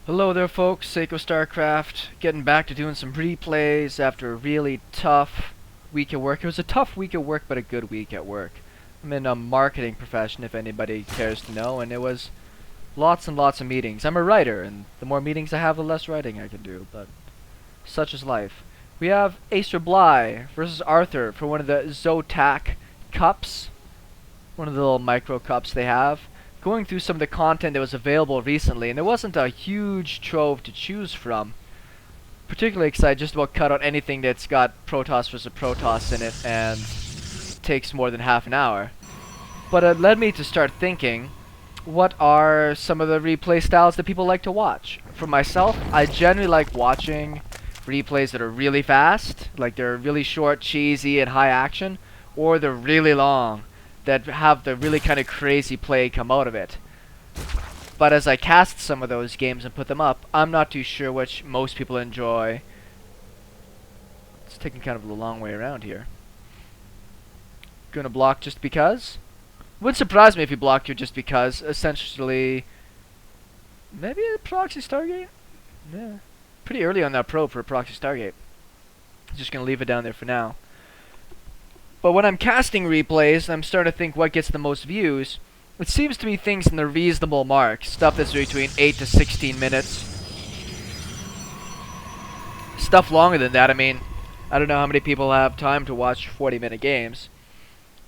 Hello there folks, Seiko StarCraft, getting back to doing some replays after a really tough week at work. It was a tough week at work, but a good week at work. I'm in a marketing profession, if anybody cares to know, and it was lots and lots of meetings. I'm a writer, and the more meetings I have, the less writing I can do, but such is life. We have Acer Bly versus Arthur for one of the Zotac cups, one of the little micro cups they have. Going through some of the content that was available recently, and there wasn't a huge trove to choose from. Particularly excited just about cut out anything that's got Protoss versus Protoss in it and takes more than half an hour. But it led me to start thinking, what are some of the replay styles that people like to watch? For myself, I generally like watching replays that are really fast, like they're really short, cheesy, and high action, or they're really long, that have the really kind of crazy play come out of it. But as I cast some of those games and put them up, I'm not too sure which most people enjoy. It's taking kind of a long way around here. Gonna block just because? Wouldn't surprise me if he blocked you just because. Essentially, maybe a proxy Stargate? Yeah. Pretty early on that probe for a proxy Stargate. Just gonna leave it down there for now. But when I'm casting replays, I'm starting to think what gets the most views. It seems to be things in the reasonable mark. Stuff that's between 8 to 16 minutes. Stuff longer than that, I mean, I don't know how many people have time to watch 40-minute games.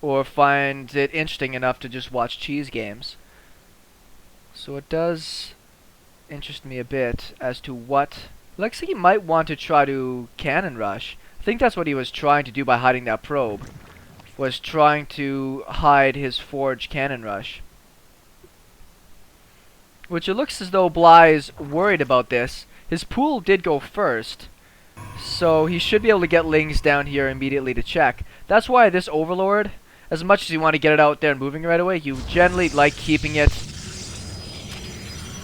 Or find it interesting enough to just watch cheese games. So it does interest me a bit as to what... Looks like he might want to try to cannon rush. I think that's what he was trying to do by hiding that probe. Was trying to hide his forge cannon rush. Which it looks as though Bly is worried about this. His pool did go first, so he should be able to get Lings down here immediately to check. That's why this Overlord, as much as you want to get it out there and moving right away, you generally like keeping it.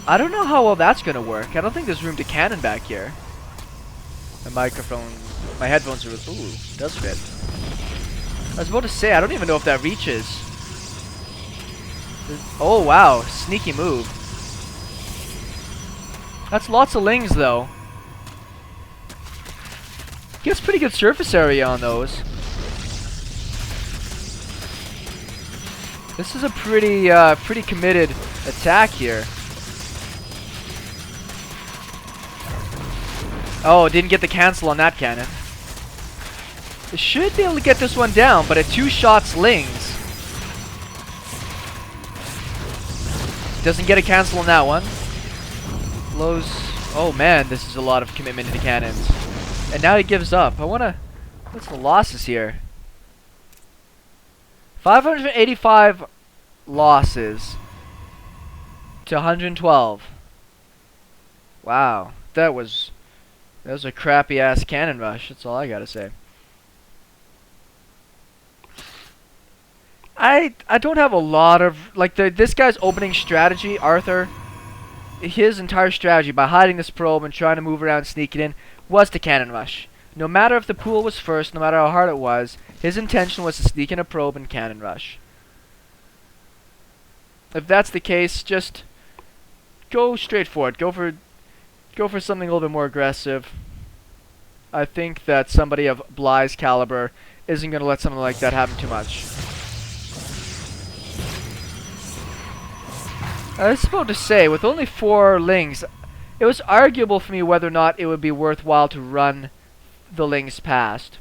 I don't know how well that's going to work. I don't think there's room to cannon back here. My microphone, my headphones are... Ooh, does fit. I was about to say, I don't even know if that reaches. Oh, wow. Sneaky move. That's lots of Lings, though. Gets pretty good surface area on those. This is a pretty committed attack here. Oh, didn't get the cancel on that cannon. It should be able to get this one down, but at 2 shots Lings. Doesn't get a cancel on that one. Blows. Oh man, this is a lot of commitment into cannons. And now he gives up. I wanna... What's the losses here? 585 losses to 112. Wow, that was a crappy ass cannon rush. That's all I gotta say. I don't have a lot of like this guy's opening strategy, Arthur. His entire strategy by hiding this probe and trying to move around, sneak it in, was to cannon rush. No matter if the pool was first, no matter how hard it was, his intention was to sneak in a probe and cannon rush. If that's the case, just go straight for it. Go for something a little bit more aggressive. I think that somebody of Bly's caliber isn't going to let something like that happen too much. I was about to say, with only 4 Lings, it was arguable for me whether or not it would be worthwhile to run the Lings past.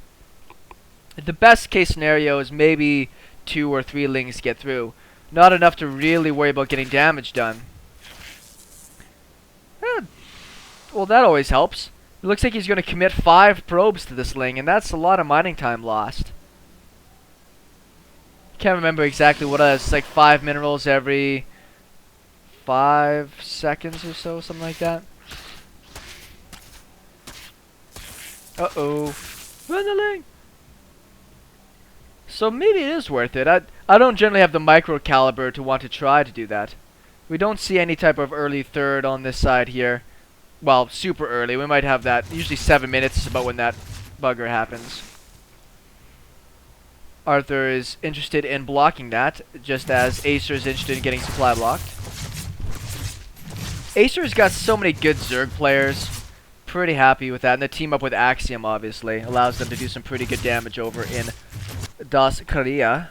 The best case scenario is maybe 2 or 3 Lings get through. Not enough to really worry about getting damage done. Well, that always helps. It looks like he's going to commit 5 probes to this Ling, and that's a lot of mining time lost. Can't remember exactly what it is. It's like 5 minerals every 5 seconds or so, something like that. Uh-oh. Run the Ling! So maybe it is worth it. I don't generally have the micro caliber to want to try to do that. We don't see any type of early third on this side here. Well, super early. We might have that. Usually 7 minutes is about when that bugger happens. Arthur is interested in blocking that, just as Acer is interested in getting supply blocked. Acer's got so many good Zerg players. Pretty happy with that. And the team up with Axiom, obviously, allows them to do some pretty good damage over in Das Korea.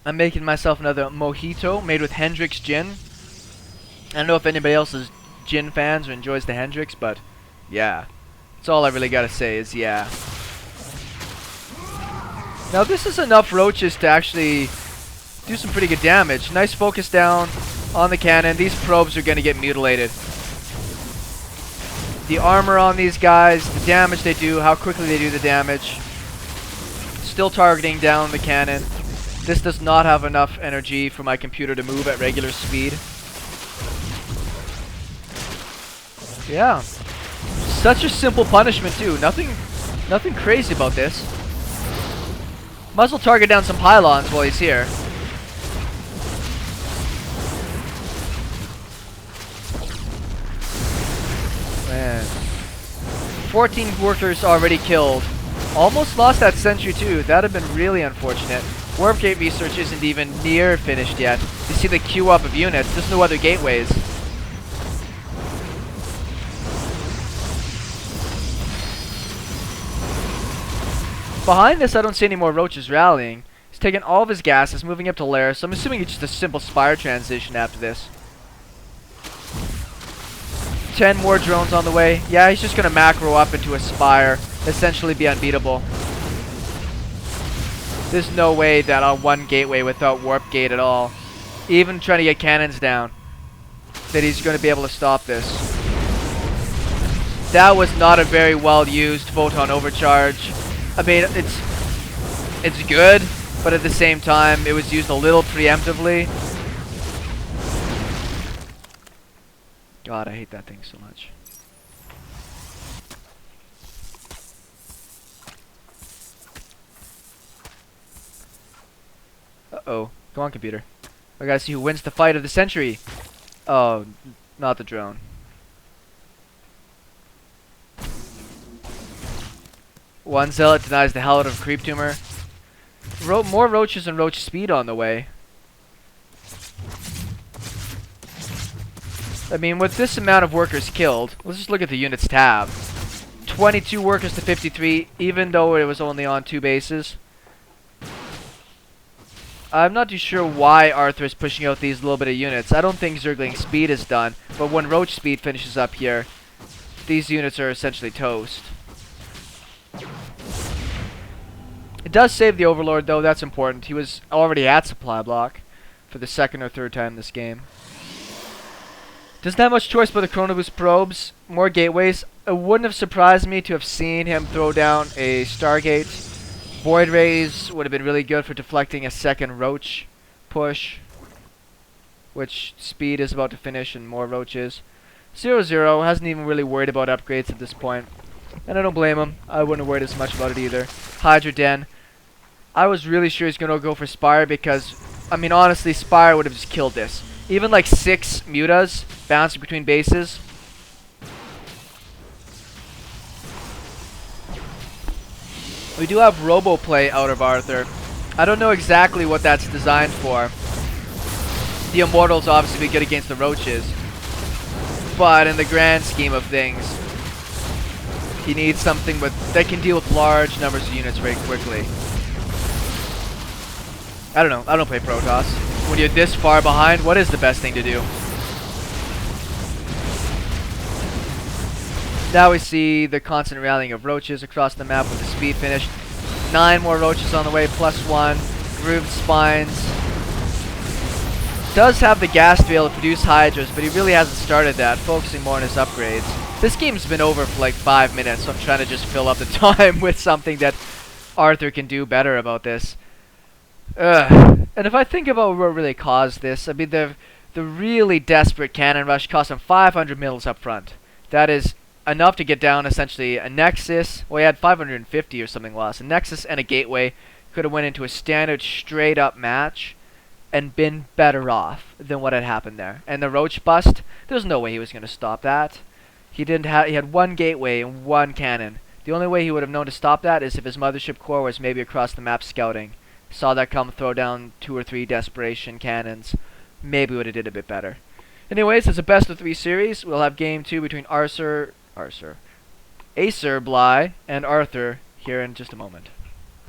I'm making myself another mojito made with Hendrix gin. I don't know if anybody else is gin fans or enjoys the Hendrix, but yeah. That's all I really gotta say is yeah. Now this is enough roaches to actually do some pretty good damage. Nice focus down on the cannon. These probes are gonna get mutilated. The armor on these guys, the damage they do, how quickly they do the damage. Still targeting down the cannon. This does not have enough energy for my computer to move at regular speed. Yeah. Such a simple punishment too. Nothing crazy about this. Might as well target down some pylons while he's here. Man. 14 workers already killed. Almost lost that sentry too. That'd have been really unfortunate. Warp gate research isn't even near finished yet. You see the queue up of units. There's no other gateways. Behind this, I don't see any more roaches rallying. He's taking all of his gases, moving up to Lair, so I'm assuming it's just a simple spire transition after this. 10 more drones on the way. Yeah, he's just going to macro up into a spire, essentially be unbeatable. There's no way that on one gateway without warp gate at all, even trying to get cannons down, that he's going to be able to stop this. That was not a very well used photon overcharge. I mean, it's good, but at the same time, it was used a little preemptively. God, I hate that thing so much. Uh-oh. Come on, computer. I gotta see who wins the fight of the century. Oh, not the drone. One zealot denies the hell out of creep tumor. More roaches and roach speed on the way. I mean, with this amount of workers killed, let's just look at the units tab. 22 workers to 53, even though it was only on 2 bases. I'm not too sure why Arthur is pushing out these little bit of units. I don't think Zergling speed is done, but when roach speed finishes up here, these units are essentially toast. It does save the Overlord though, that's important. He was already at supply block for the 2nd or 3rd time this game. Doesn't have much choice but the Chronoboost probes. More gateways. It wouldn't have surprised me to have seen him throw down a Stargate. Void Rays would have been really good for deflecting a second roach push, which speed is about to finish and more roaches. 0-0 hasn't even really worried about upgrades at this point. And I don't blame him. I wouldn't have worried as much about it either. Hydra Den. I was really sure he's going to go for Spire because, I mean, honestly, Spire would have just killed this. Even like 6 mutas bouncing between bases. We do have Robo Play out of Arthur. I don't know exactly what that's designed for. The Immortals obviously be good against the Roaches. But in the grand scheme of things, he needs something that can deal with large numbers of units very quickly. I don't know. I don't play Protoss. When you're this far behind, what is the best thing to do? Now we see the constant rallying of roaches across the map with the speed finish. 9 more roaches on the way, +1. Grooved spines. Does have the gas to be able to produce hydras, but he really hasn't started that, focusing more on his upgrades. This game's been over for like 5 minutes, so I'm trying to just fill up the time with something that Arthur can do better about this. And if I think about what really caused this, I mean, the really desperate cannon rush cost him 500 mils up front. That is enough to get down essentially a Nexus. Well, he had 550 or something lost. A Nexus and a Gateway could have went into a standard straight up match and been better off than what had happened there. And the Roach bust, there's no way he was going to stop that. He had 1 Gateway and 1 cannon. The only way he would have known to stop that is if his Mothership Core was maybe across the map scouting. Saw that come, throw down 2 or 3 Desperation cannons. maybe would have did a bit better. Anyways, it's a best of 3 series. We'll have game 2 between Acer Bly and Arthur here in just a moment.